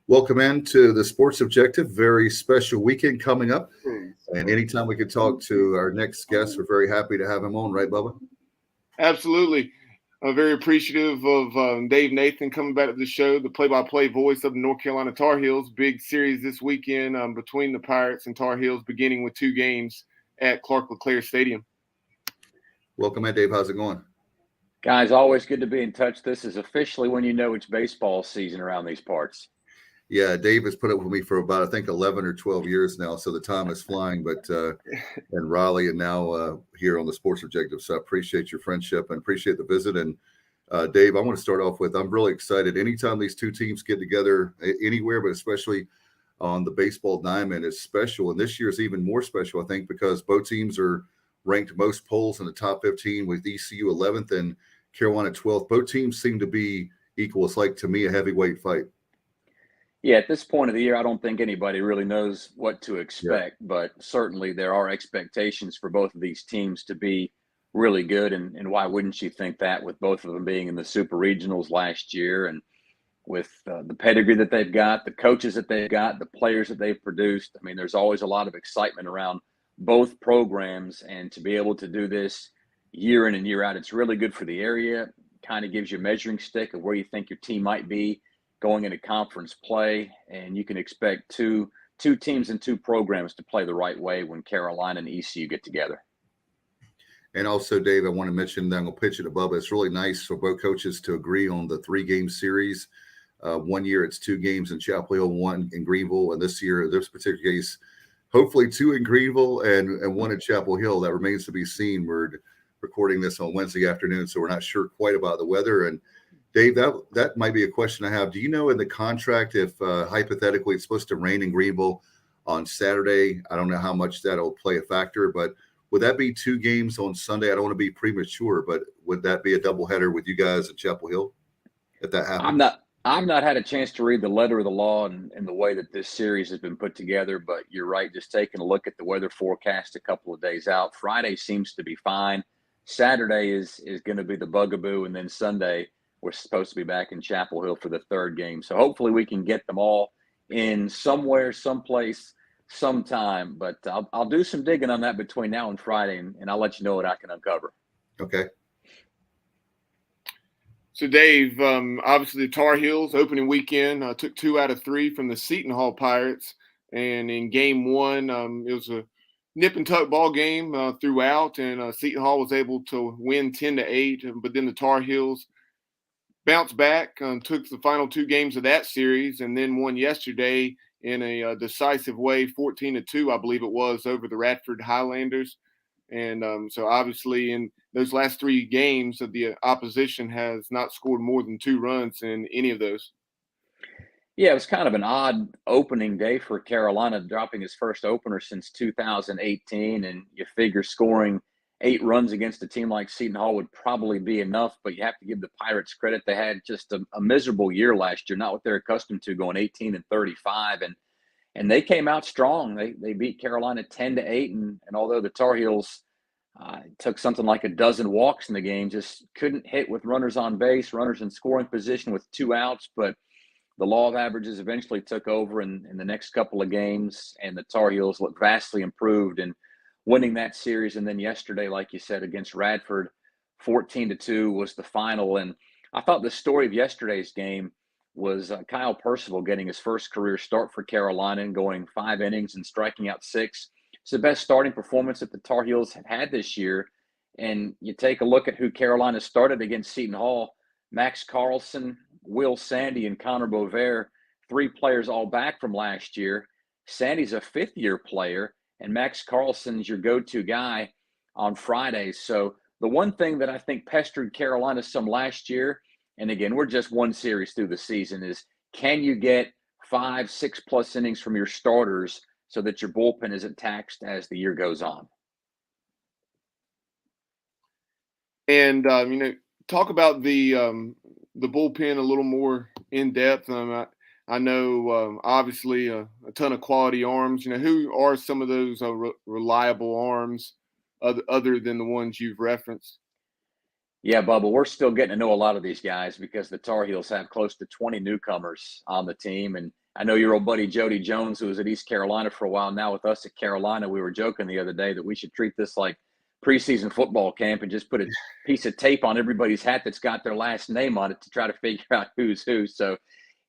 Welcome into the Sports Objective. Very special weekend coming up. And anytime we can talk to our next guest, we're very happy to have him on, right, Bubba? Absolutely. I'm very appreciative of Dave Nathan coming back to the show, the play-by-play voice of the North Carolina Tar Heels. Big series this weekend between the Pirates and Tar Heels, beginning with 2 games at Clark LeClaire Stadium. Welcome in, Dave. How's it going? Guys, always good to be in touch. This is officially when you know it's baseball season around these parts. Yeah, Dave has put up with me for about, I think, 11 or 12 years now, so the time is flying. But and Raleigh, and now here on the Sports Objective. So I appreciate your friendship and appreciate the visit. And Dave, I want to start off with, I'm really excited. Anytime these two teams get together anywhere, but especially on the baseball diamond, is special. And this year is even more special, I think, because both teams are ranked most polls in the top 15, with ECU 11th and Carolina 12th. Both teams seem to be equal. It's like, to me, a heavyweight fight. Yeah, at this point of the year, I don't think anybody really knows what to expect, but certainly there are expectations for both of these teams to be really good. And why wouldn't you think that, with both of them being in the Super Regionals last year, and with the pedigree that they've got, the coaches that they've got, the players that they've produced. I mean, there's always a lot of excitement around both programs, and to be able to do this year in and year out, it's really good for the area. Kind of gives you a measuring stick of where you think your team might be going into conference play, and you can expect two teams and 2 programs to play the right way when Carolina and ECU get together. And also, Dave, I want to mention that I'm going to pitch it above. It's really nice for both coaches to agree on the 3-game series. One year it's 2 games in Chapel Hill, 1 in Greenville, and this year, this particular case, hopefully 2 in Greenville and 1 in Chapel Hill. That remains to be seen. We're recording this on Wednesday afternoon, so we're not sure quite about the weather. And Dave, that might be a question I have. Do you know in the contract if hypothetically it's supposed to rain in Greenville on Saturday? I don't know how much that'll play a factor, but would that be 2 games on Sunday? I don't want to be premature, but would that be a doubleheader with you guys at Chapel Hill if that happens? I've not had a chance to read the letter of the law and the way that this series has been put together, but you're right. Just taking a look at the weather forecast a couple of days out, Friday seems to be fine. Saturday is going to be the bugaboo, and then Sunday we're supposed to be back in Chapel Hill for the 3rd game. So hopefully we can get them all in somewhere, someplace, sometime. But I'll do some digging on that between now and Friday, and I'll let you know what I can uncover. Okay. So, Dave, obviously the Tar Heels opening weekend took 2 out of 3 from the Seton Hall Pirates. And in game 1, it was a nip and tuck ball game throughout, and Seton Hall was able to win 10-8. But then the Tar Heels bounced back, took the final 2 games of that series, and then won yesterday in a decisive way, 14-2, I believe it was, over the Radford Highlanders. And so obviously in those last 3 games, the opposition has not scored more than 2 runs in any of those. Yeah, it was kind of an odd opening day for Carolina, dropping his first opener since 2018, and you figure scoring 8 runs against a team like Seton Hall would probably be enough, but you have to give the Pirates credit. They had just a miserable year last year, not what they're accustomed to, going 18-35, and they came out strong. They beat Carolina 10-8, and although the Tar Heels took something like a dozen walks in the game, just couldn't hit with runners on base, runners in scoring position with 2 outs, but the law of averages eventually took over in the next couple of games, and the Tar Heels looked vastly improved in winning that series. And then yesterday, like you said, against Radford, 14-2 was the final. And I thought the story of yesterday's game was Kyle Percival getting his first career start for Carolina and going 5 innings and striking out 6. It's the best starting performance that the Tar Heels have had this year. And you take a look at who Carolina started against Seton Hall: Max Carlson, Will Sandy, and Connor Bovair, 3 players all back from last year. Sandy's a 5th-year player, and Max Carlson's your go-to guy on Fridays. So the one thing that I think pestered Carolina some last year, and again, we're just 1 series through the season, is can you get 5, 6+ innings from your starters so that your bullpen isn't taxed as the year goes on? And, talk about the bullpen a little more in depth. I know, obviously, a ton of quality arms. Who are some of those reliable arms other than the ones you've referenced? Yeah, Bubba, we're still getting to know a lot of these guys because the Tar Heels have close to 20 newcomers on the team, and I know your old buddy Jody Jones, who was at East Carolina for a while now with us at Carolina. We were joking the other day that we should treat this like preseason football camp and just put a piece of tape on everybody's hat that's got their last name on it to try to figure out who's who. So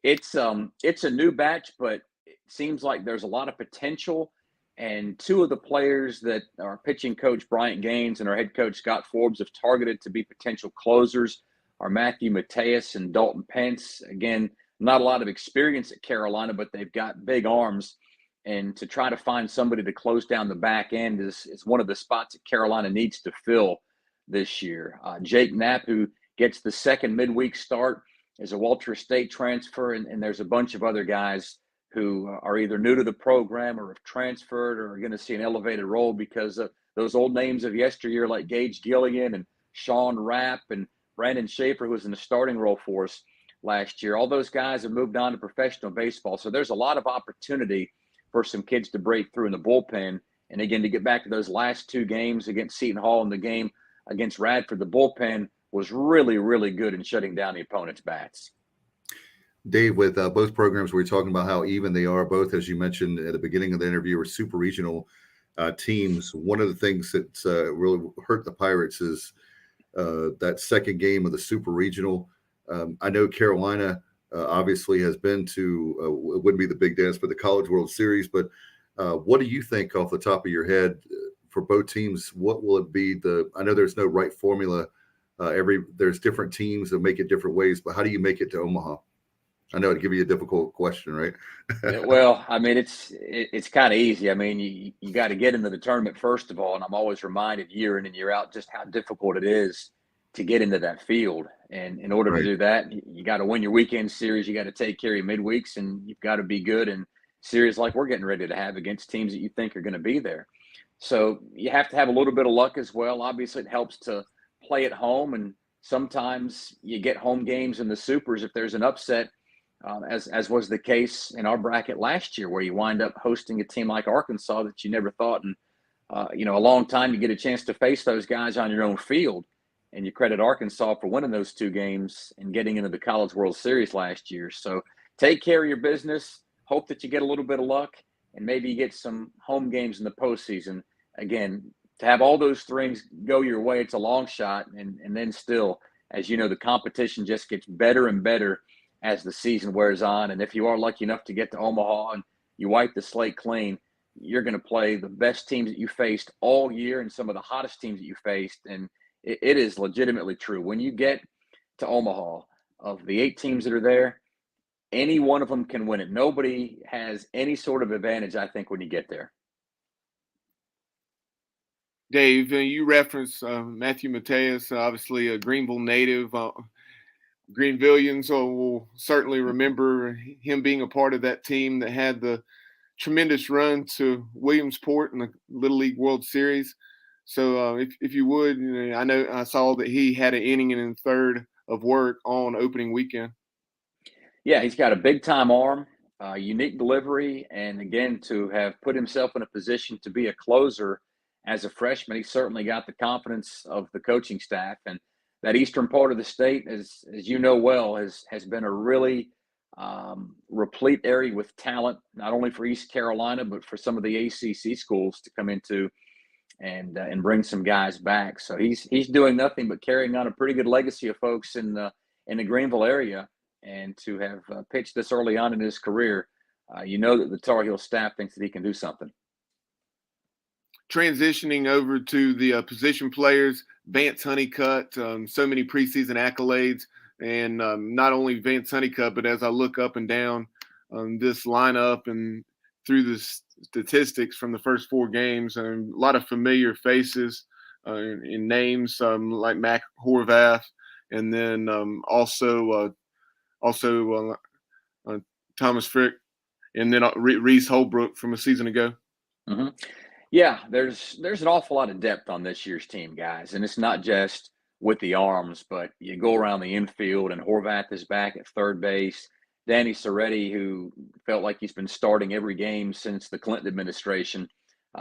it's a new batch, but it seems like there's a lot of potential. And two of the players that our pitching coach Bryant Gaines and our head coach Scott Forbes have targeted to be potential closers are Matthew Mateus and Dalton Pence. Again, not a lot of experience at Carolina, but they've got big arms. And to try to find somebody to close down the back end is one of the spots that Carolina needs to fill this year. Jake Knapp, who gets the second midweek start, is a Walter State transfer, and there's a bunch of other guys who are either new to the program or have transferred or are going to see an elevated role because of those old names of yesteryear like Gage Gilligan and Sean Rapp and Brandon Schaefer, who was in the starting role for us last year. All those guys have moved on to professional baseball. So there's a lot of opportunity for some kids to break through in the bullpen. And again, to get back to those last two games against Seton Hall and the game against Radford, the bullpen was really, really good in shutting down the opponent's bats. Dave, with both programs, we're talking about how even they are. Both, as you mentioned at the beginning of the interview, are super regional teams. One of the things that's really hurt the Pirates is that second game of the super regional. I know Carolina obviously has been to, it wouldn't be the big dance, but the College World Series. But what do you think off the top of your head for both teams? What will it be? I know there's no right formula. There's different teams that make it different ways, but how do you make it to Omaha? I know it'd give you a difficult question, right? Well, I mean, it's kind of easy. I mean, you got to get into the tournament first of all, and I'm always reminded year in and year out just how difficult it is to get into that field. And in order to do that, you got to win your weekend series. You got to take care of your midweeks, and you've got to be good in series like we're getting ready to have against teams that you think are going to be there. So you have to have a little bit of luck as well. Obviously, it helps to play at home, and sometimes you get home games in the supers if there's an upset. As was the case in our bracket last year, where you wind up hosting a team like Arkansas that you never thought in a long time you get a chance to face those guys on your own field. And you credit Arkansas for winning those two games and getting into the College World Series last year. So take care of your business, hope that you get a little bit of luck, and maybe you get some home games in the postseason. Again, to have all those things go your way, it's a long shot. And then still, as you know, the competition just gets better and better as the season wears on. And if you are lucky enough to get to Omaha and you wipe the slate clean, you're going to play the best teams that you faced all year and some of the hottest teams that you faced. And it is legitimately true. When you get to Omaha, of the 8 teams that are there, any one of them can win it. Nobody has any sort of advantage, I think, when you get there. Dave, you referenced Matthew Mateus, obviously a Greenville native. Greenvillians will certainly remember him being a part of that team that had the tremendous run to Williamsport in the Little League World Series. So if you would, I know I saw that he had an inning and a third of work on opening weekend. Yeah, he's got a big-time arm, unique delivery, and again, to have put himself in a position to be a closer as a freshman, he certainly got the confidence of the coaching staff. And that eastern part of the state, as you know well, has been a really replete area with talent, not only for East Carolina, but for some of the ACC schools to come into and bring some guys back. So he's doing nothing but carrying on a pretty good legacy of folks in the Greenville area. And to have pitched this early on in his career, you know that the Tar Heel staff thinks that he can do something. Transitioning over to the position players, Vance Honeycutt, so many preseason accolades, and not only Vance Honeycutt, but as I look up and down this lineup and through the statistics from the first 4 games, a lot of familiar faces in names like Mac Horvath, and then also Thomas Frick, and then Reese Holbrook from a season ago. Mm-hmm. Yeah, there's an awful lot of depth on this year's team, guys. And it's not just with the arms, but you go around the infield, and Horvath is back at third base. Danny Soretti, who felt like he's been starting every game since the Clinton administration,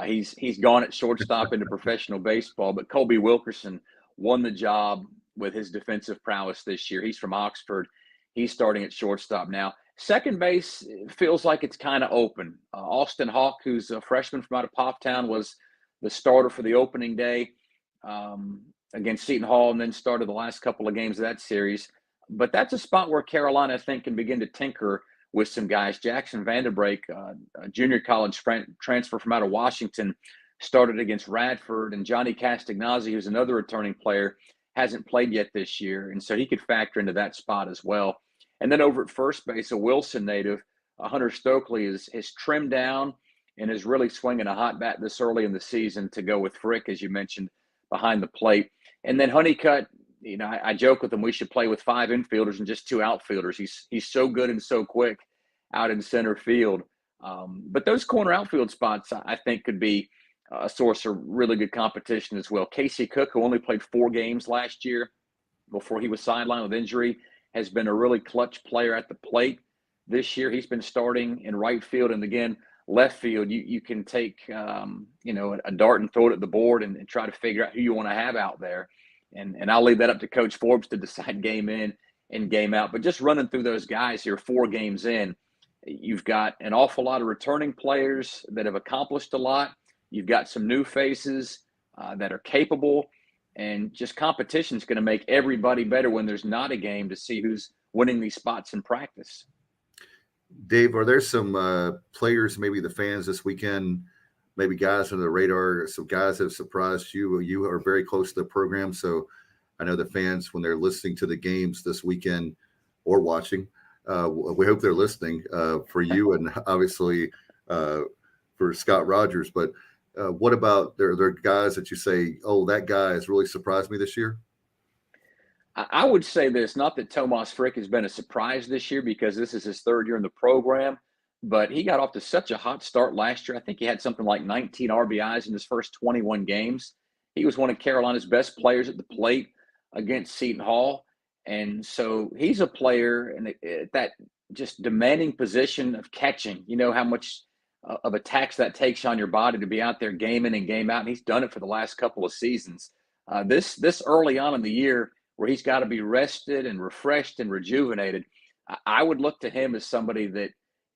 he's gone at shortstop into professional baseball. But Colby Wilkerson won the job with his defensive prowess this year. He's from Oxford. He's starting at shortstop now. Second base feels like it's kind of open. Austin Hawk, who's a freshman from out of Poptown, was the starter for the opening day against Seton Hall, and then started the last couple of games of that series. But that's a spot where Carolina, I think, can begin to tinker with some guys. Jackson Vanderbrake, a junior college transfer from out of Washington, started against Radford, and Johnny Castagnazzi, who's another returning player, hasn't played yet this year, and so he could factor into that spot as well. And then over at first base, a Wilson native, Hunter Stokely, is trimmed down and is really swinging a hot bat this early in the season to go with Frick, as you mentioned, behind the plate. And then Honeycutt, I joke with him, we should play with 5 infielders and just 2 outfielders. He's so good and so quick out in center field. But those corner outfield spots, I think, could be a source of really good competition as well. Casey Cook, who only played 4 games last year before he was sidelined with injury, has been a really clutch player at the plate this year. He's been starting in right field, and again, left field, you can take a dart and throw it at the board and try to figure out who you want to have out there. And I'll leave that up to Coach Forbes to decide game in and game out. But just running through those guys here 4 games in, you've got an awful lot of returning players that have accomplished a lot. You've got some new faces that are capable, and just competition is going to make everybody better when there's not a game to see who's winning these spots in practice. Dave, are there some players, maybe the fans this weekend, maybe guys on the radar, some guys that have surprised you? You are very close to the program, so I know the fans, when they're listening to the games this weekend or watching, we hope they're listening for you and obviously for Scott Rogers. But what about there are guys that you say, oh, that guy has really surprised me this year? I would say this, not that Tomas Frick has been a surprise this year because this is his 3rd year in the program, but he got off to such a hot start last year. I think he had something like 19 RBIs in his first 21 games. He was one of Carolina's best players at the plate against Seton Hall. And so he's a player and that just demanding position of catching, how much of a tax that takes on your body to be out there game in and game out. And he's done it for the last couple of seasons. This early on in the year, where he's got to be rested and refreshed and rejuvenated, I would look to him as somebody that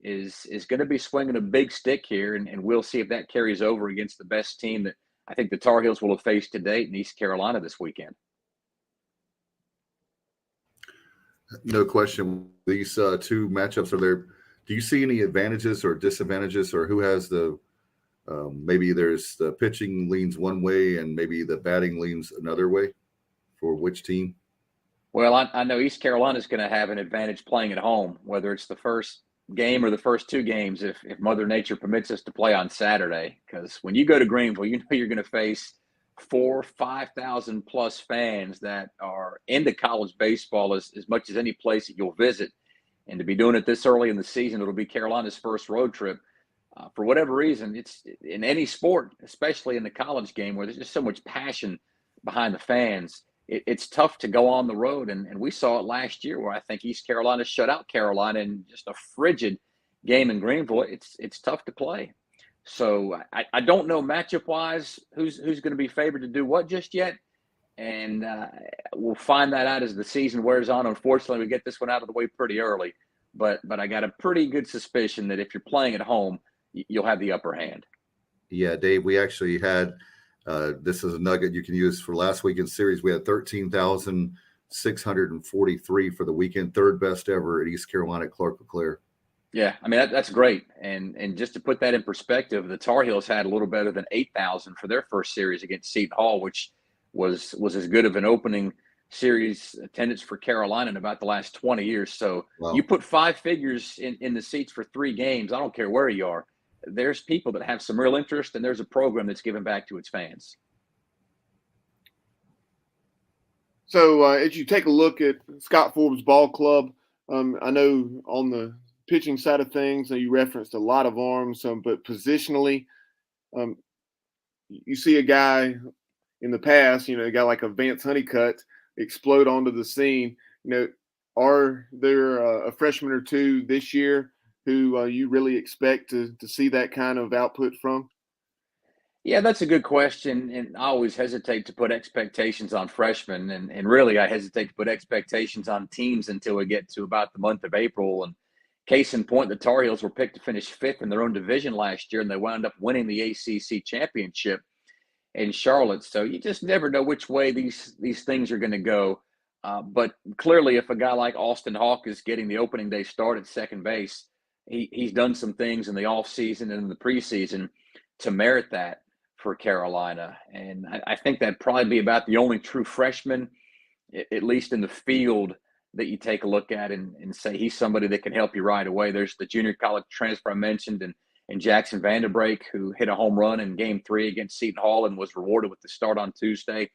is going to be swinging a big stick here, and we'll see if that carries over against the best team that I think the Tar Heels will have faced to date in East Carolina this weekend. No question. These 2 matchups are there. Do you see any advantages or disadvantages, or who has the maybe there's the pitching leans one way and maybe the batting leans another way for which team? Well, I know East Carolina is going to have an advantage playing at home, whether it's the first game or the first 2 games, if Mother Nature permits us to play on Saturday. Because when you go to Greenville, you're going to face 4,000-5,000 plus fans that are into college baseball as much as any place that you'll visit. And to be doing it this early in the season, it'll be Carolina's first road trip. For whatever reason, it's in any sport, especially in the college game, where there's just so much passion behind the fans. It's tough to go on the road, and we saw it last year where I think East Carolina shut out Carolina in just a frigid game in Greenville. It's tough to play. So I don't know matchup-wise who's going to be favored to do what just yet, and we'll find that out as the season wears on. Unfortunately, we get this one out of the way pretty early, but I got a pretty good suspicion that if you're playing at home, you'll have the upper hand. Yeah, Dave, we actually had this is a nugget you can use for last weekend's series. We had 13,643 for the weekend, 3rd best ever at East Carolina at Clark LeClaire. Yeah, I mean, that's great. And just to put that in perspective, the Tar Heels had a little better than 8,000 for their first series against Seton Hall, which was as good of an opening series attendance for Carolina in about the last 20 years. So wow. You put 5 figures in the seats for 3 games, I don't care where you are. There's people that have some real interest, and there's a program that's giving back to its fans. So as you take a look at Scott Forbes Ball Club, I know on the pitching side of things, you referenced a lot of arms, but positionally, you see a guy in the past, a guy like a Vance Honeycutt explode onto the scene. Are there a freshman or 2 this year who you really expect to see that kind of output from? Yeah, that's a good question. And I always hesitate to put expectations on freshmen. And really, I hesitate to put expectations on teams until we get to about the month of April. Case in point, the Tar Heels were picked to finish fifth in their own division last year, and they wound up winning the ACC championship in Charlotte. So you just never know which way these things are going to go. But clearly, if a guy like Austin Hawk is getting the opening day start at second base, he's done some things in the offseason and in the preseason to merit that for Carolina. And I think that'd probably be about the only true freshman, at least in the field, that you take a look at and say he's somebody that can help you right away. There's the junior college transfer I mentioned, and Jackson Vanderbrake, who hit a home run in Game 3 against Seton Hall and was rewarded with the start on Tuesday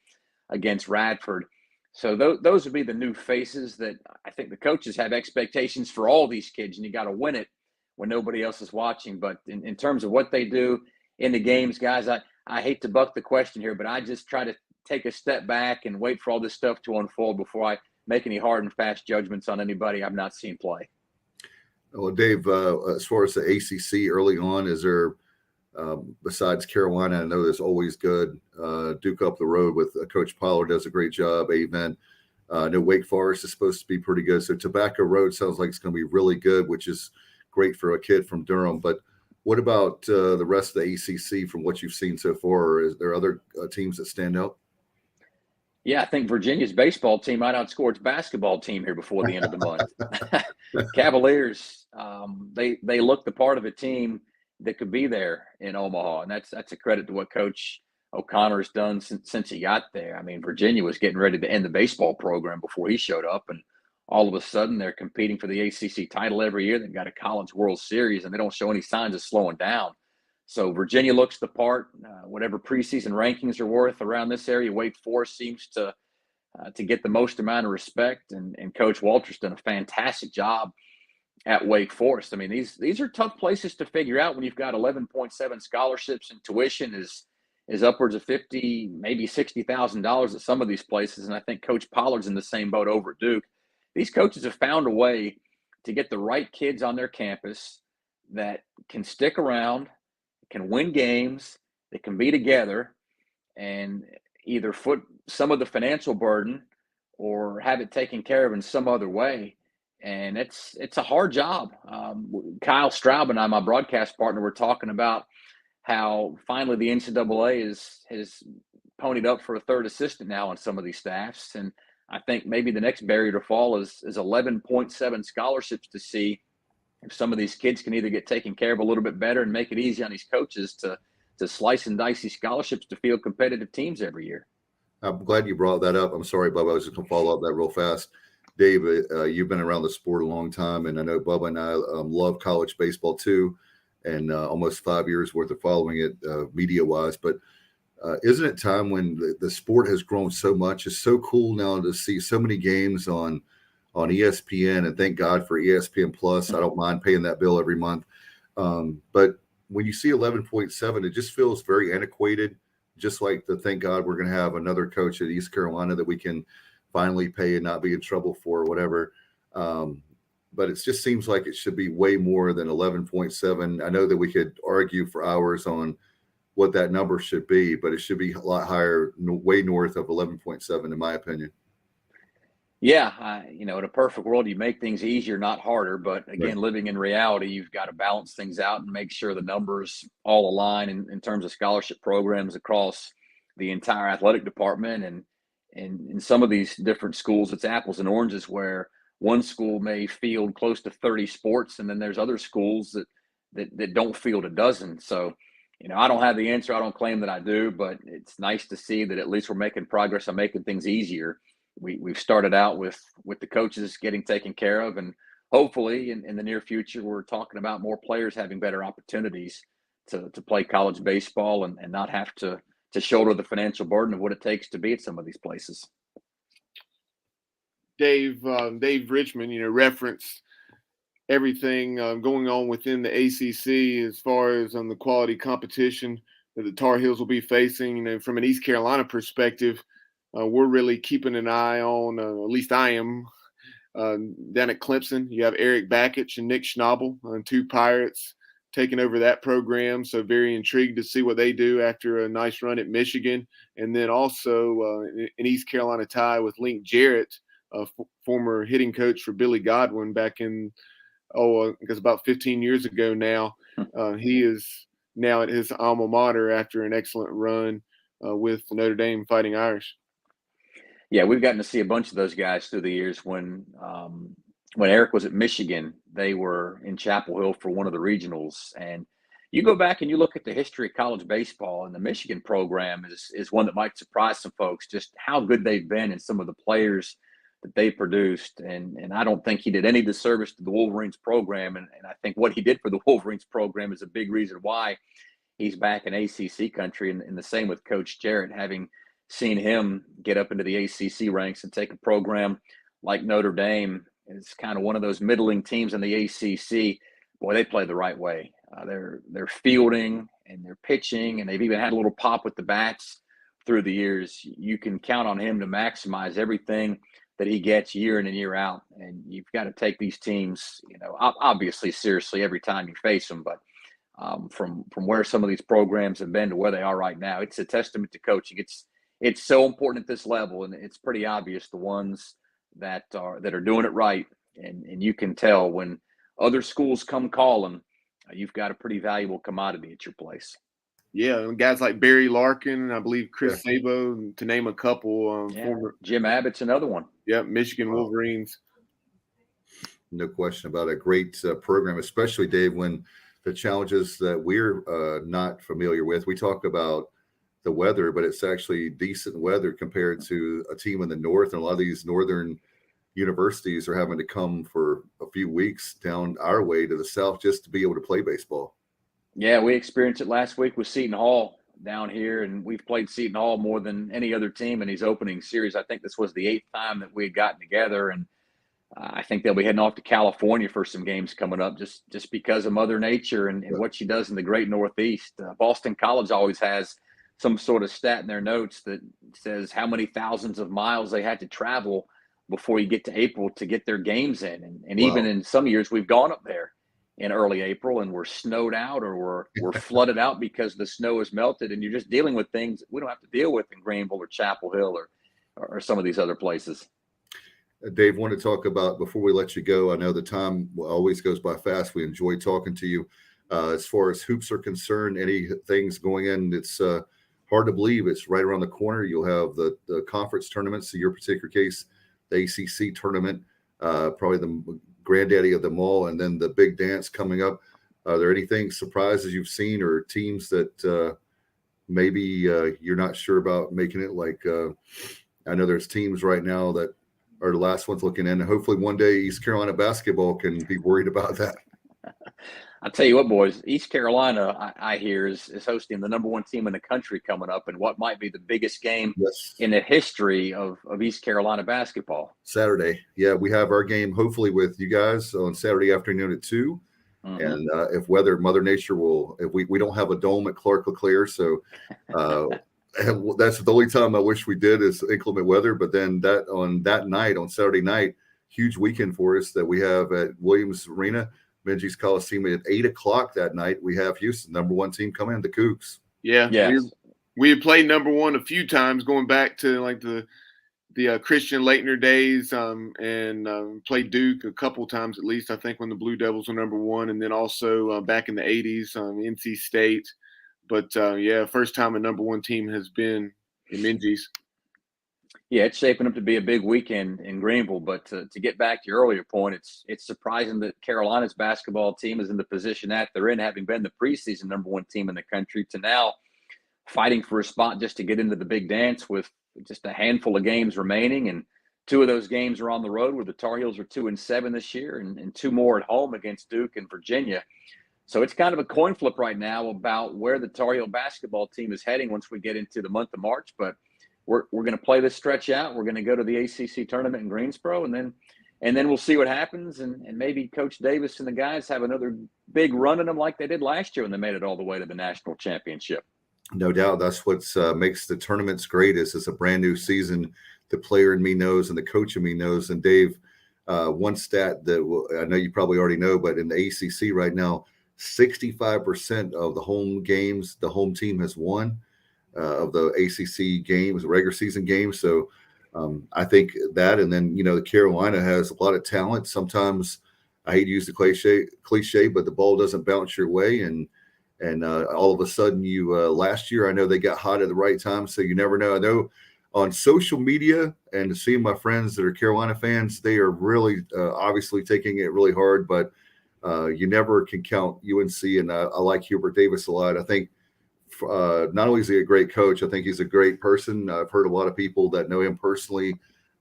against Radford. So those would be the new faces that I think the coaches have expectations for all these kids, and you got to win it when nobody else is watching. But in terms of what they do in the games, guys, I hate to buck the question here, but I just try to take a step back and wait for all this stuff to unfold before I make any hard and fast judgments on anybody I've not seen play. Well, Dave, as far as the ACC early on, is there, besides Carolina, I know there's always good, Duke up the road with Coach Pollard does a great job. Amen. I know Wake Forest is supposed to be pretty good. So Tobacco Road sounds like it's going to be really good, which is great for a kid from Durham. But what about the rest of the ACC from what you've seen so far? Or is there other teams that stand out? Yeah, I think Virginia's baseball team might outscore its basketball team here before the end of the month. Cavaliers, they look the part of a team that could be there in Omaha, and that's a credit to what Coach O'Connor has done since he got there. I mean, Virginia was getting ready to end the baseball program before he showed up, and all of a sudden they're competing for the ACC title every year. They've got a College World Series, and they don't show any signs of slowing down. So Virginia looks the part. Whatever preseason rankings are worth around this area, Wake Forest seems to get the most amount of respect, and Coach Walter's done a fantastic job at Wake Forest. I mean, these are tough places to figure out when you've got 11.7 scholarships and tuition is upwards of $50,000, maybe $60,000 at some of these places. And I think Coach Pollard's in the same boat over at Duke. These coaches have found a way to get the right kids on their campus that can stick around, can win games, that can be together, and either foot some of the financial burden or have it taken care of in some other way. And it's a hard job. Kyle Straub and I, my broadcast partner, were talking about how finally the NCAA has ponied up for a third assistant now on some of these staffs. And I think maybe the next barrier to fall is 11.7 scholarships to see if some of these kids can either get taken care of a little bit better and make it easy on these coaches to slice and dice these scholarships to field competitive teams every year. I'm glad you brought that up. I'm sorry, Bubba. I was just going to follow up that real fast. Dave, you've been around the sport a long time, and I know Bubba and I love college baseball too, and almost 5 years worth of following it media-wise. But isn't it time when the sport has grown so much? It's so cool now to see so many games on ESPN, and thank God for ESPN Plus. I don't mind paying that bill every month. But when you see 11.7, it just feels very antiquated, just like the thank God we're going to have another coach at East Carolina that we can finally pay and not be in trouble for or whatever. But it just seems like it should be way more than 11.7. I know that we could argue for hours on what that number should be, but it should be a lot higher, way north of 11.7, in my opinion. Yeah, in a perfect world, you make things easier, not harder. But again, Right. Living in reality, you've got to balance things out and make sure the numbers all align in terms of scholarship programs across the entire athletic department. And in some of these different schools, it's apples and oranges, where one school may field close to 30 sports, and then there's other schools that don't field a dozen. So, I don't have the answer. I don't claim that I do, but it's nice to see that at least we're making progress on making things easier. We've started out with the coaches getting taken care of, and hopefully in the near future, we're talking about more players having better opportunities to play college baseball and not have to shoulder the financial burden of what it takes to be at some of these places. Dave Richmond, referenced everything going on within the ACC as far as on the quality competition that the Tar Heels will be facing. From an East Carolina perspective, we're really keeping an eye on, at least I am, down at Clemson. You have Eric Bakich and Nick Schnabel, two Pirates, taking over that program. So very intrigued to see what they do after a nice run at Michigan. And then also an East Carolina tie with Link Jarrett, former hitting coach for Billy Godwin back in I guess about 15 years ago now. He is now at his alma mater after an excellent run with the Notre Dame Fighting Irish. Yeah, we've gotten to see a bunch of those guys through the years. When Eric was at Michigan, they were in Chapel Hill for one of the regionals. And you go back and you look at the history of college baseball, and the Michigan program is one that might surprise some folks, just how good they've been and some of the players that they produced. And I don't think he did any disservice to the Wolverines program. And I think what he did for the Wolverines program is a big reason why he's back in ACC country. And the same with Coach Jarrett, having seen him get up into the ACC ranks and take a program like Notre Dame. It's kind of one of those middling teams in the ACC. Boy, they play the right way. They're fielding and they're pitching, and they've even had a little pop with the bats through the years. You can count on him to maximize everything that he gets year in and year out. And you've got to take these teams, obviously seriously every time you face them. But from where some of these programs have been to where they are right now, it's a testament to coaching. It's so important at this level, and it's pretty obvious the ones that are doing it right. And you can tell when other schools come calling, you've got a pretty valuable commodity at your place. Yeah, and guys like Barry Larkin, I believe Chris Sabo, to name a couple. Jim Abbott's another one. Yeah, Michigan Wolverines. No question about a great program, especially, Dave, when the challenges that we're not familiar with. We talk about the weather, but it's actually decent weather compared to a team in the north. And a lot of these northern universities are having to come for a few weeks down our way to the south just to be able to play baseball. Yeah, we experienced it last week with Seton Hall down here, and we've played Seton Hall more than any other team in these opening series. I think this was the 8th time that we had gotten together, and I think they'll be heading off to California for some games coming up just because of Mother Nature and what she does in the great Northeast. Boston College always has some sort of stat in their notes that says how many thousands of miles they had to travel before you get to April to get their games in. And even in some years, we've gone up there in early April and we're snowed out or we're flooded out because the snow is melted, and you're just dealing with things that we don't have to deal with in Greenville or Chapel Hill or some of these other places. Dave, want to talk about, before we let you go, I know the time always goes by fast. We enjoy talking to you. As far as hoops are concerned, any things going in, it's hard to believe it's right around the corner. You'll have the conference tournaments, in your particular case, the ACC tournament, probably the granddaddy of them all, and then the big dance coming up. Are there anything surprises you've seen or teams that maybe you're not sure about making it? Like I know there's teams right now that are the last ones looking in. And hopefully one day East Carolina basketball can be worried about that. I'll tell you what, boys, East Carolina, I hear, is hosting the number 1 team in the country coming up, and what might be the biggest game in the history of East Carolina basketball. Saturday. Yeah, we have our game hopefully with you guys on Saturday afternoon at 2. Mm-hmm. And if Mother Nature will, if we don't have a dome at Clark LeClaire, so that's the only time I wish we did is inclement weather. But then on Saturday night, huge weekend for us that we have at Williams Arena, Minji's Coliseum at 8:00 that night. We have Houston, number 1 team coming in, the Cougs. Yeah. Yes. We had played number 1 a few times going back to like the Christian Laettner days, and played Duke a couple times at least, I think, when the Blue Devils were number 1, and then also back in the 80s, NC State. But first time a number 1 team has been in Minji's. Yeah, it's shaping up to be a big weekend in Greenville. But to get back to your earlier point, it's surprising that Carolina's basketball team is in the position that they're in, having been the preseason number 1 team in the country, to now fighting for a spot just to get into the big dance with just a handful of games remaining. And 2 of those games are on the road, where the Tar Heels are 2-7 this year, and 2 more at home against Duke and Virginia. So it's kind of a coin flip right now about where the Tar Heel basketball team is heading once we get into the month of March. But we're going to play this stretch out. We're going to go to the ACC tournament in Greensboro, and then we'll see what happens. And maybe Coach Davis and the guys have another big run in them like they did last year when they made it all the way to the national championship. No doubt. That's what makes the tournaments great. Is it's a brand new season. The player in me knows, and the coach in me knows. And Dave, one stat that I know you probably already know, but in the ACC right now, 65% of the home games the home team has won of the ACC games, regular season games. So I think that, and then Carolina has a lot of talent. Sometimes I hate to use the cliche, but the ball doesn't bounce your way. And all of a sudden last year, I know they got hot at the right time. So you never know. I know on social media and seeing my friends that are Carolina fans, they are really obviously taking it really hard, but you never can count UNC. And I like Hubert Davis a lot. I think not only is he a great coach, I think he's a great person. I've heard a lot of people that know him personally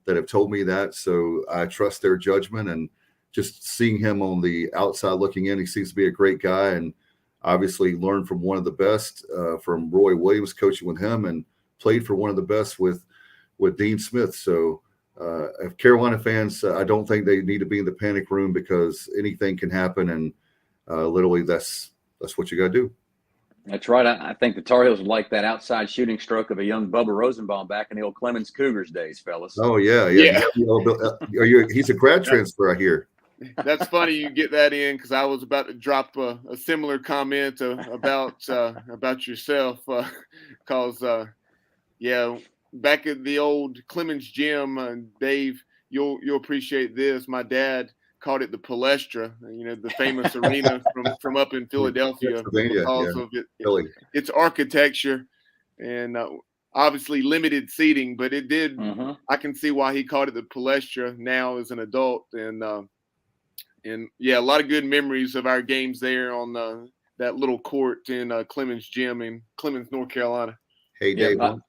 that have told me that. So I trust their judgment, and just seeing him on the outside looking in, he seems to be a great guy, and obviously learned from one of the best, from Roy Williams, coaching with him, and played for one of the best with Dean Smith. So if Carolina fans, I don't think they need to be in the panic room, because anything can happen, and literally that's what you got to do. That's right. I think the Tar Heels would like that outside shooting stroke of a young Bubba Rosenbaum back in the old Clemens Cougars days, fellas. Oh yeah. He's a grad transfer, I hear. That's funny you get that in, because I was about to drop a similar comment about yourself, because back at the old Clemens gym, Dave, you'll appreciate this. My dad called it the Palestra, the famous arena from up in Philadelphia, because of its architecture and obviously limited seating, but it did. Mm-hmm. I can see why he called it the Palestra now as an adult, and a lot of good memories of our games there on that little court in Clemens Gym in Clemens, North Carolina. Hey, Dave. Go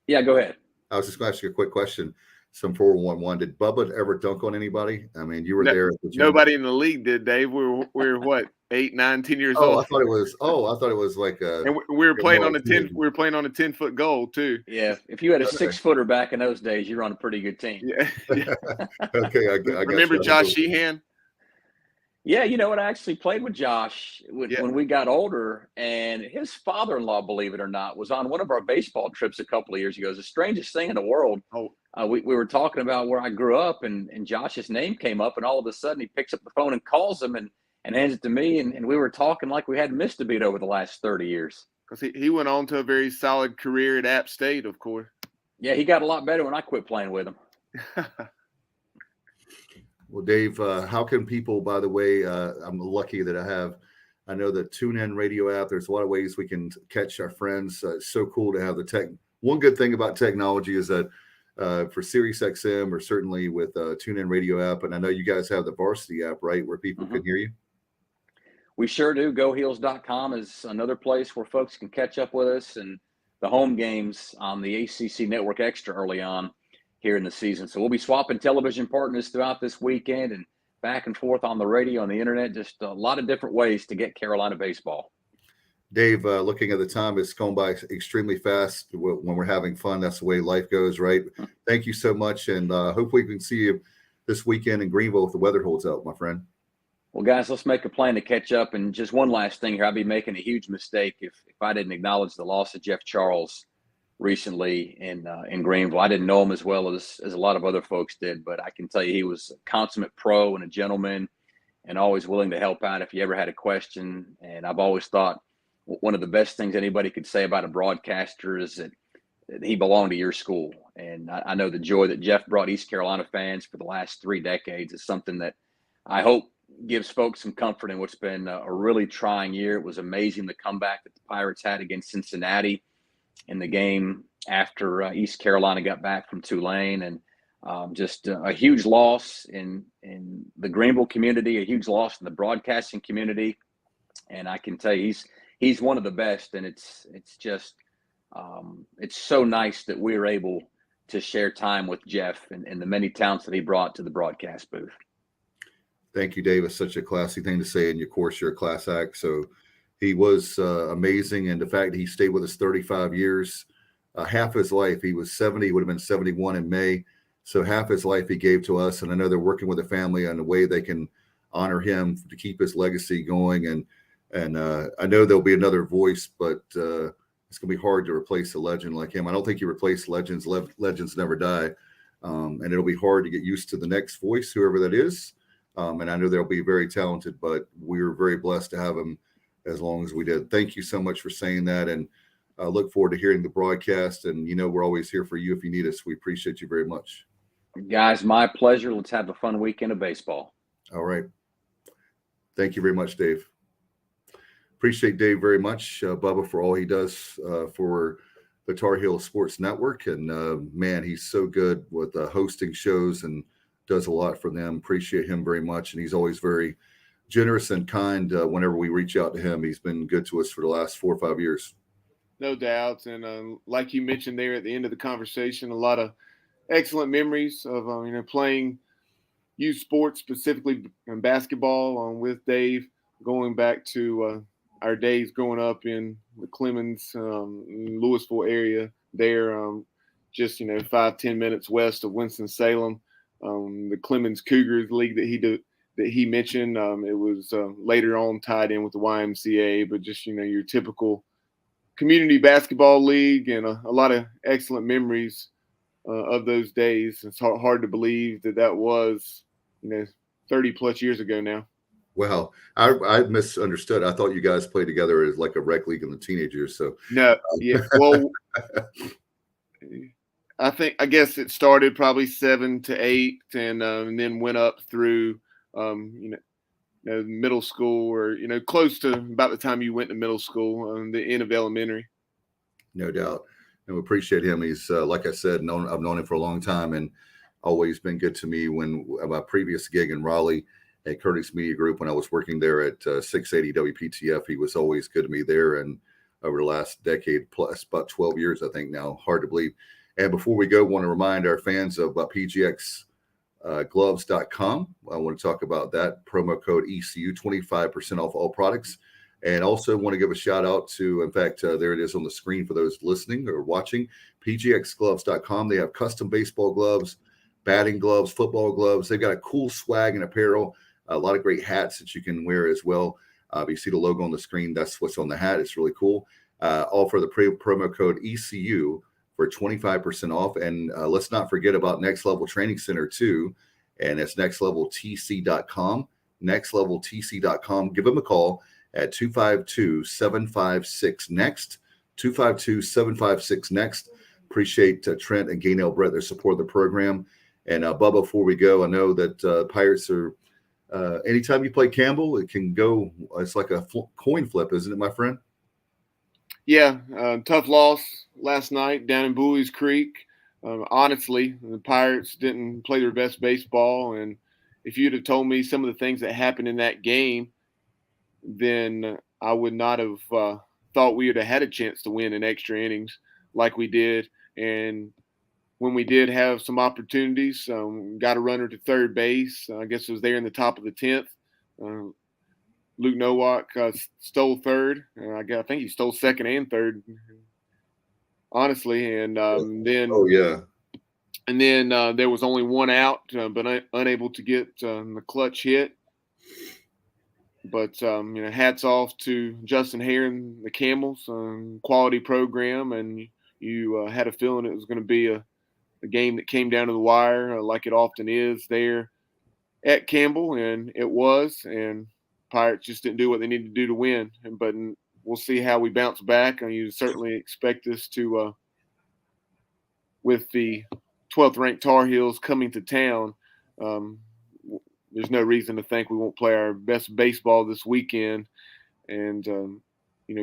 ahead. I was just going to ask you a quick question. Some 411. Did Bubba ever dunk on anybody? I mean, you were there. Nobody in the league did, Dave. We're what, 8, 9, 10 years old. I thought it was like a. And we were playing on a 10. We were playing on a 10-foot goal too. Yeah, if you had a 6-footer back in those days, you're on a pretty good team. Yeah. Okay, I remember Josh Sheehan. Yeah, I actually played with Josh when we got older, and his father-in-law, believe it or not, was on one of our baseball trips a couple of years ago. It was the strangest thing in the world. We were talking about where I grew up, and Josh's name came up, and all of a sudden he picks up the phone and calls him and hands it to me, and we were talking like we hadn't missed a beat over the last 30 years. Because he went on to a very solid career at App State, of course. Yeah, he got a lot better when I quit playing with him. Well, Dave, how can people, by the way, I'm lucky that I know the TuneIn radio app. There's a lot of ways we can catch our friends. It's so cool to have the tech. One good thing about technology is that for SiriusXM, or certainly with TuneIn radio app, and I know you guys have the Varsity app, right, where people can hear you? We sure do. GoHeels.com is another place where folks can catch up with us, and the home games on the ACC Network Extra early on here in the season. So we'll be swapping television partners throughout this weekend, and back and forth on the radio, on the internet, just a lot of different ways to get Carolina baseball. Dave, looking at the time, it's going by extremely fast when we're having fun. That's the way life goes, right? Thank you so much, and hopefully we can see you this weekend in Greenville if the weather holds out, my friend. Well, guys, let's make a plan to catch up. And just one last thing here, I'd be making a huge mistake if I didn't acknowledge the loss of Jeff Charles recently in Greenville. I didn't know him as well as a lot of other folks did, but I can tell you he was a consummate pro and a gentleman, and always willing to help out if you ever had a question. And I've always thought one of the best things anybody could say about a broadcaster is that he belonged to your school. And I know the joy that Jeff brought East Carolina fans for the last 3 decades is something that I hope gives folks some comfort in what's been a really trying year. It was amazing the comeback that the Pirates had against Cincinnati in the game after East Carolina got back from Tulane, and just a huge loss in the Greenville community, a huge loss in the broadcasting community. And I can tell you, he's one of the best, and it's just it's so nice that we were able to share time with Jeff and the many talents that he brought to the broadcast booth. Thank you, Dave. It's such a classy thing to say, and of course you're a class act. So he was amazing, and the fact that he stayed with us 35 years, half his life, he was 70, he would have been 71 in May. So half his life he gave to us, and I know they're working with the family on the way they can honor him to keep his legacy going. And I know there'll be another voice, but it's going to be hard to replace a legend like him. I don't think you replace legends. Legends never die. And it'll be hard to get used to the next voice, whoever that is. And I know they'll be very talented, but we were very blessed to have him as long as we did. Thank you so much for saying that. And I look forward to hearing the broadcast. And, we're always here for you if you need us. We appreciate you very much. Guys, my pleasure. Let's have a fun weekend of baseball. All right. Thank you very much, Dave. Appreciate Dave very much, Bubba, for all he does for the Tar Heel Sports Network. And man, he's so good with hosting shows and does a lot for them. Appreciate him very much. And he's always very generous and kind whenever we reach out to him. He's been good to us for the last 4 or 5 years. No doubt. And like you mentioned there at the end of the conversation, a lot of excellent memories of playing youth sports, specifically in basketball, with Dave, going back to our days growing up in the Clemens, Louisville area there, just 5-10 minutes west of Winston-Salem. The Clemens Cougars League that he mentioned, it was later on tied in with the YMCA, but just your typical community basketball league, and a lot of excellent memories of those days. It's hard to believe that was 30 plus years ago now. Wow, I misunderstood. I thought you guys played together as like a rec league in the teenagers. So no, yeah, well, I guess it started probably 7 to 8, and then went up through middle school, or close to about the time you went to middle school, the end of elementary. No doubt, and we appreciate him. He's like I said, I've known him for a long time, and always been good to me. When my previous gig in Raleigh at Curtis Media Group, when I was working there at 680 WPTF, he was always good to me there. And over the last decade plus, about 12 years, I think now, hard to believe. And before we go, I want to remind our fans of PGXgloves.com. I want to talk about that promo code ECU, 25% off all products. And also want to give a shout out to, in fact, there it is on the screen for those listening or watching, PGXgloves.com. They have custom baseball gloves, batting gloves, football gloves. They've got a cool swag and apparel, a lot of great hats that you can wear as well. You see the logo on the screen. That's what's on the hat. It's really cool. All for the promo code ECU for 25% off. And let's not forget about Next Level Training Center too. And it's nextleveltc.com, nextleveltc.com. Give them a call at 252-756-NEXT, 252-756-NEXT. Appreciate Trent and Gaynell Brett, their support of the program. And Bubba, before we go, I know that Pirates are, anytime you play Campbell, it can go, it's like a coin flip, isn't it, my friend? Yeah, tough loss last night down in Bowie's Creek. Honestly, the Pirates didn't play their best baseball, and if you'd have told me some of the things that happened in that game, then I would not have thought we would have had a chance to win in extra innings like we did. And when we did have some opportunities, got a runner to third base. I guess it was there in the top of the 10th. Luke Nowak stole third. I think he stole second and third, honestly. And then, and then there was only one out, but unable to get the clutch hit. But hats off to Justin Hare and the Camels, quality program, and you had a feeling it was going to be a game that came down to the wire, like it often is there at Campbell, and it was. And Pirates just didn't do what they needed to do to win. But we'll see how we bounce back. You certainly expect us to, with the 12th ranked Tar Heels coming to town, there's no reason to think we won't play our best baseball this weekend, and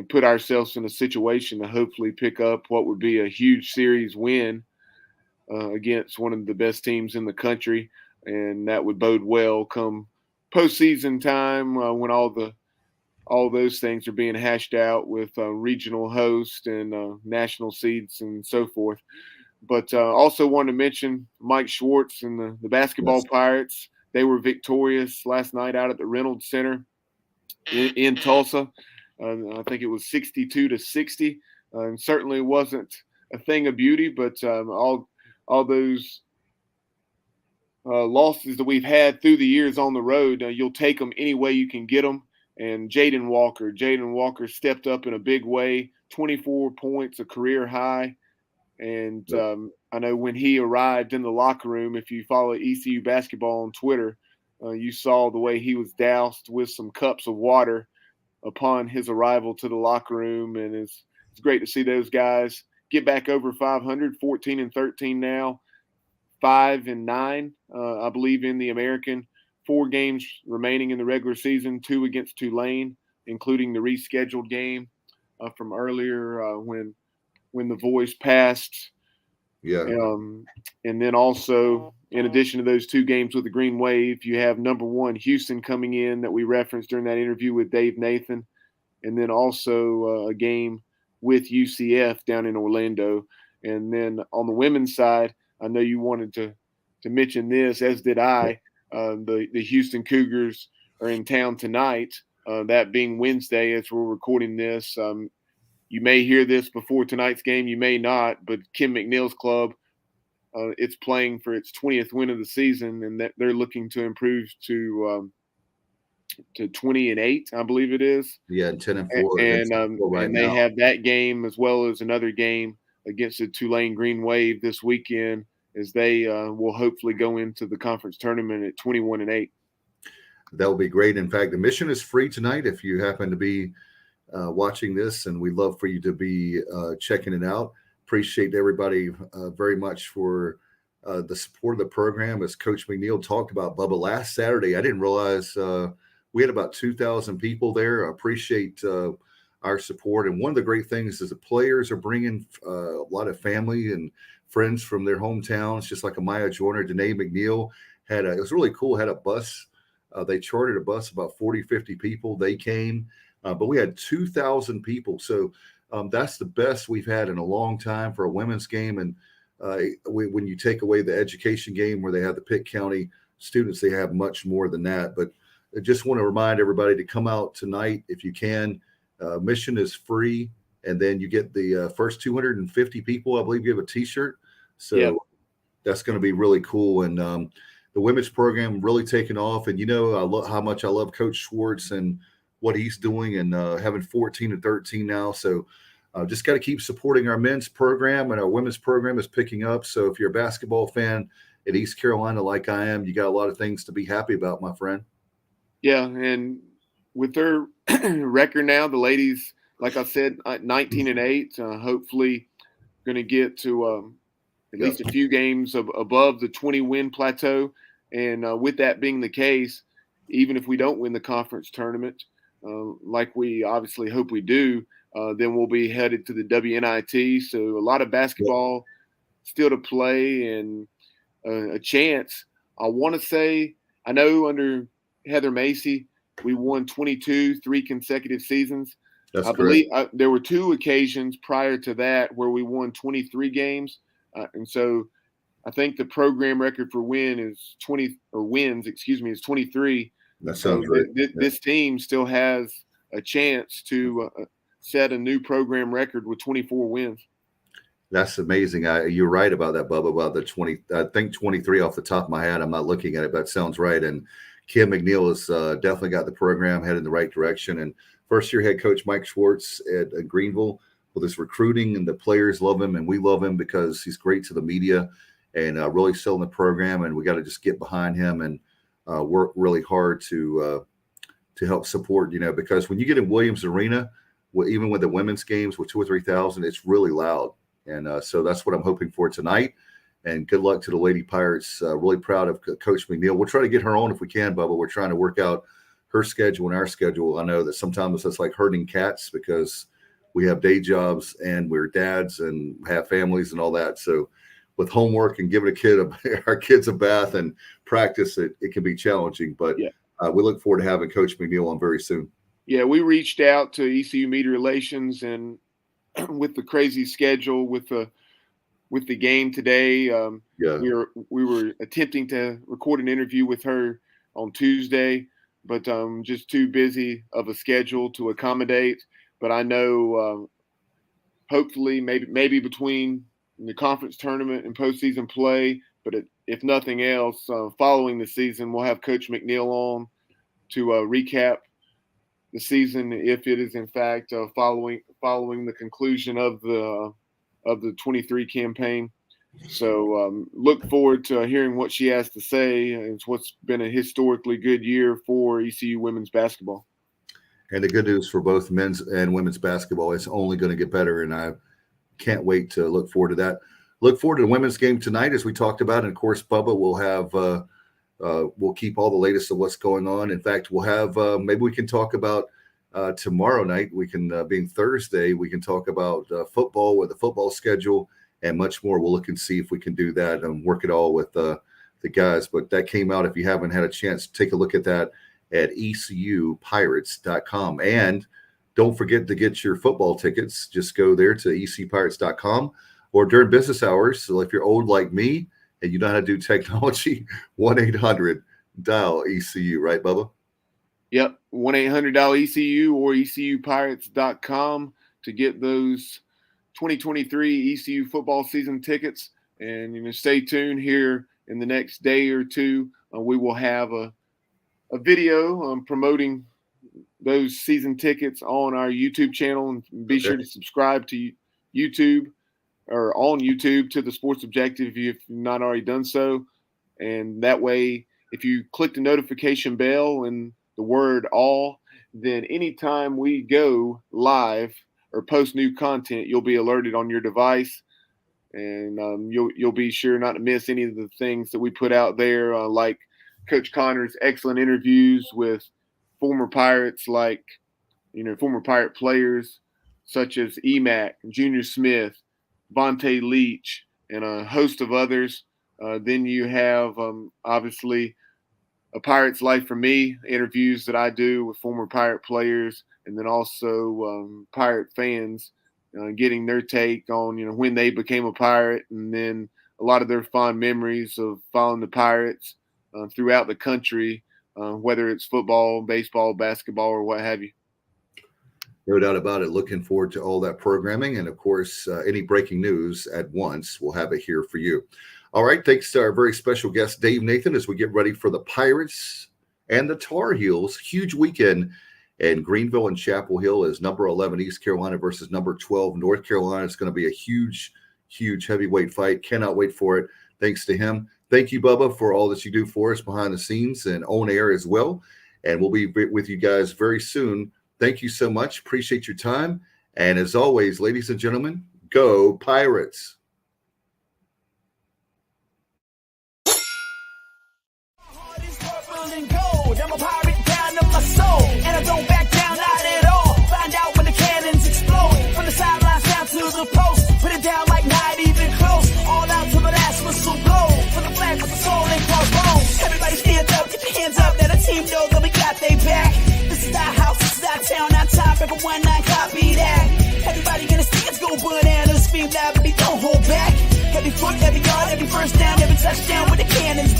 put ourselves in a situation to hopefully pick up what would be a huge series win against one of the best teams in the country, and that would bode well come postseason time, when all those things are being hashed out with regional host and national seeds and so forth. But also want to mention Mike Schwartz and the basketball Pirates. They were victorious last night out at the Reynolds Center in Tulsa. I think it was 62-60. Certainly wasn't a thing of beauty, but all those losses that we've had through the years on the road, you'll take them any way you can get them. And Jaden Walker stepped up in a big way, 24 points, a career high. And I know when he arrived in the locker room, if you follow ECU basketball on Twitter, you saw the way he was doused with some cups of water upon his arrival to the locker room. And it's great to see those guys get back over 500, 14-13 now, 5-9, I believe, in the American 4 games remaining in the regular season, 2 against Tulane, including the rescheduled game from earlier when the Voice passed. Yeah. And then also, in addition to those 2 games with the Green Wave, you have number 1 Houston coming in that we referenced during that interview with Dave Nathan, and then also a game with UCF down in Orlando. And then on the women's side, I know you wanted to mention this, as did I. The Houston Cougars are in town tonight, that being Wednesday as we're recording this. You may hear this before tonight's game, you may not, but Kim McNeil's club, it's playing for its 20th win of the season, and that they're looking to improve to 20-8, I believe it is. Yeah, 10-4. And they have that game as well as another game against the Tulane Green Wave this weekend, as they will hopefully go into the conference tournament at 21-8. That will be great. In fact, admission is free tonight if you happen to be watching this, and we'd love for you to be checking it out. Appreciate everybody very much for the support of the program. As Coach McNeil talked about, Bubba, last Saturday, I didn't realize we had about 2,000 people there. I appreciate our support. And one of the great things is the players are bringing a lot of family and friends from their hometowns, just like Amaya Joyner, Danae McNeil. It was really cool, had a bus. They chartered a bus, about 40, 50 people. They came, but we had 2,000 people. So that's the best we've had in a long time for a women's game. And when you take away the education game where they have the Pitt County students, they have much more than that. But I just want to remind everybody to come out tonight if you can. Admission is free, and then you get the first 250 people, I believe, give a T-shirt. So that's going to be really cool. And the women's program really taking off. And I love how much I love Coach Schwartz and what he's doing, and having 14 and 13 now. So just got to keep supporting our men's program, and our women's program is picking up. So if you're a basketball fan in East Carolina like I am, you got a lot of things to be happy about, my friend. Yeah, and with their record now, the ladies, like I said, 19-8, hopefully going to get to at least a few games above the 20-win plateau. And with that being the case, even if we don't win the conference tournament, like we obviously hope we do, then we'll be headed to the WNIT. So a lot of basketball still to play, and a chance. I want to say, I know under Heather Macy, we won 3 consecutive seasons. That's I believe there were 2 occasions prior to that where we won 23 games. And so I think the program record for wins, is 23. That sounds right. This team still has a chance to set a new program record with 24 wins. That's amazing. You're right about that, Bubba, about the 20. I think 23 off the top of my head. I'm not looking at it, but it sounds right. And Kim McNeil has definitely got the program headed in the right direction. And first-year head coach Mike Schwartz at Greenville, with his recruiting, and the players love him, and we love him because he's great to the media and really selling the program. And we got to just get behind him and work really hard to help support. Because when you get in Williams Arena, even with the women's games with 2,000 or 3,000, it's really loud. And so that's what I'm hoping for tonight. And good luck to the Lady Pirates. Really proud of Coach McNeil. We'll try to get her on if we can, Bubba. We're trying to work out her schedule and our schedule. I know that sometimes it's like herding cats because we have day jobs and we're dads and have families and all that. So with homework and giving our kids a bath and practice, it can be challenging. But we look forward to having Coach McNeil on very soon. Yeah, we reached out to ECU Media Relations, and with the crazy schedule with the game today, we were attempting to record an interview with her on Tuesday, but just too busy of a schedule to accommodate. But I know hopefully maybe between the conference tournament and postseason play, but if nothing else, following the season, we'll have Coach McNeil on to recap the season, if it is in fact following the conclusion of the 23 campaign. So look forward to hearing what she has to say. It's what's been a historically good year for ECU women's basketball. And the good news for both men's and women's basketball, it's only going to get better, and I can't wait to look forward to that. Look forward to the women's game tonight, as we talked about. And, of course, Bubba will have we'll keep all the latest of what's going on. In fact, we'll have maybe we can talk about tomorrow night. We can, being Thursday, we can talk about football with the football schedule and much more. We'll look and see if we can do that and work it all with the guys. But that came out. If you haven't had a chance, take a look at that at ECUPirates.com. And don't forget to get your football tickets. Just go there to ECUPirates.com or during business hours. So if you're old like me and you know how to do technology, 1-800-DIAL-ECU, right, Bubba? Yep, 1-800-ECU or ECUPirates.com to get those 2023 ECU football season tickets. And stay tuned here in the next day or two. We will have a video promoting those season tickets on our YouTube channel, and be sure to subscribe to YouTube or on YouTube to the Sports Objective if you've not already done so. And that way, if you click the notification bell and the word all, then anytime we go live or post new content, you'll be alerted on your device. And you'll be sure not to miss any of the things that we put out there, like Coach Connor's excellent interviews with former Pirates, like former Pirate players such as Emac, Junior Smith, Vontae Leach, and a host of others. Then you have obviously A Pirate's Life for Me, interviews that I do with former Pirate players, and then also Pirate fans. Getting their take on, when they became a Pirate, and then a lot of their fond memories of following the Pirates throughout the country, whether it's football, baseball, basketball, or what have you. No doubt about it. Looking forward to all that programming. And, of course, any breaking news at once, we'll have it here for you. All right. Thanks to our very special guest, Dave Nathan, as we get ready for the Pirates and the Tar Heels. Huge weekend. And Greenville and Chapel Hill is number 11 East Carolina versus number 12 North Carolina. It's going to be a huge, huge heavyweight fight. Cannot wait for it. Thanks to him. Thank you, Bubba, for all that you do for us behind the scenes and on air as well. And we'll be with you guys very soon. Thank you so much. Appreciate your time. And as always, ladies and gentlemen, go Pirates. I'm a pirate down in my soul, and I don't back down, not at all. Find out when the cannons explode, from the sidelines down to the post. Put it down like not even close, all out to the last whistle blow. For the flag with the soul and crossbones. Everybody stand up, get your hands up, let a team know that we got they back. This is our house, this is our town, our time, everyone not copy that. Everybody in the stands go bananas, scream loud, but they don't hold back. Every foot, every yard, every first down, every touchdown with the cannons